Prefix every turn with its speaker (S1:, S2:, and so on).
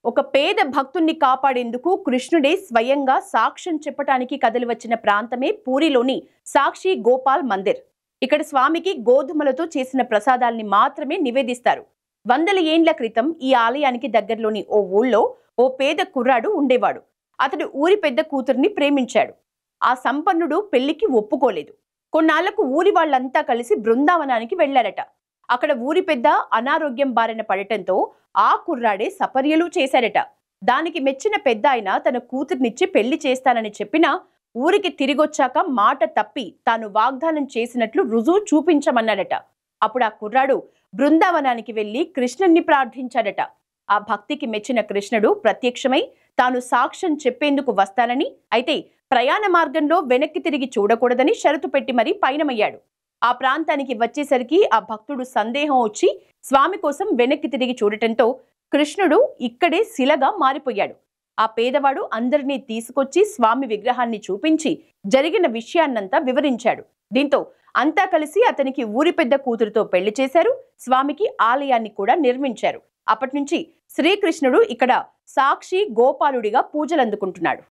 S1: ఒక పేద భక్తుణ్ణి కాపాడేందుకు కృష్ణుడే స్వయంగా సాక్ష్యం చెప్పటానికి కదలి వచ్చిన ప్రాంతమే పూరిలోని సాక్షి గోపాల్ మందిర్. ఇక్కడ స్వామికి గోధుమలతో చేసిన ప్రసాదాల్ని మాత్రమే నివేదిస్తారు. వందల ఏండ్ల క్రితం ఈ ఆలయానికి దగ్గరలోని ఓ ఊళ్ళో ఓ పేద కుర్రాడు ఉండేవాడు. అతడు ఊరి పెద్ద కూతుర్ని ప్రేమించాడు. ఆ సంపన్నుడు పెళ్లికి ఒప్పుకోలేదు. కొన్నాళ్లకు ఊరి వాళ్ళంతా కలిసి బృందావనానికి వెళ్లారట. అక్కడ ఊరి పెద్ద అనారోగ్యం బారిన పడటంతో ఆ కుర్రాడే సపర్యలు చేశారట. దానికి మెచ్చిన పెద్ద ఆయన తన కూతుర్నిచ్చి పెళ్లి చేస్తానని చెప్పినా ఊరికి తిరిగొచ్చాక మాట తప్పి తాను వాగ్దానం చేసినట్లు రుజువు చూపించమన్నాడట. అప్పుడు ఆ కుర్రాడు బృందావనానికి వెళ్లి కృష్ణుణ్ణి ప్రార్థించాడట. ఆ భక్తికి మెచ్చిన కృష్ణుడు ప్రత్యక్షమై తాను సాక్ష్యం చెప్పేందుకు వస్తానని, అయితే ప్రయాణ మార్గంలో వెనక్కి తిరిగి చూడకూడదని షరతు పెట్టి మరీ పయనమయ్యాడు. ఆ ప్రాంతానికి వచ్చేసరికి ఆ భక్తుడు సందేహం వచ్చి స్వామి కోసం వెనక్కి తిరిగి చూడటంతో కృష్ణుడు ఇక్కడే శిలగా మారిపోయాడు. ఆ పేదవాడు అందరినీ తీసుకొచ్చి స్వామి విగ్రహాన్ని చూపించి జరిగిన విషయాన్నంతా వివరించాడు. దీంతో అంతా కలిసి అతనికి ఊరి పెద్ద కూతురుతో పెళ్లి చేశారు. స్వామికి ఆలయాన్ని కూడా నిర్మించారు. అప్పటి నుంచి శ్రీకృష్ణుడు ఇక్కడ సాక్షి గోపాలుడిగా పూజలందుకుంటున్నాడు.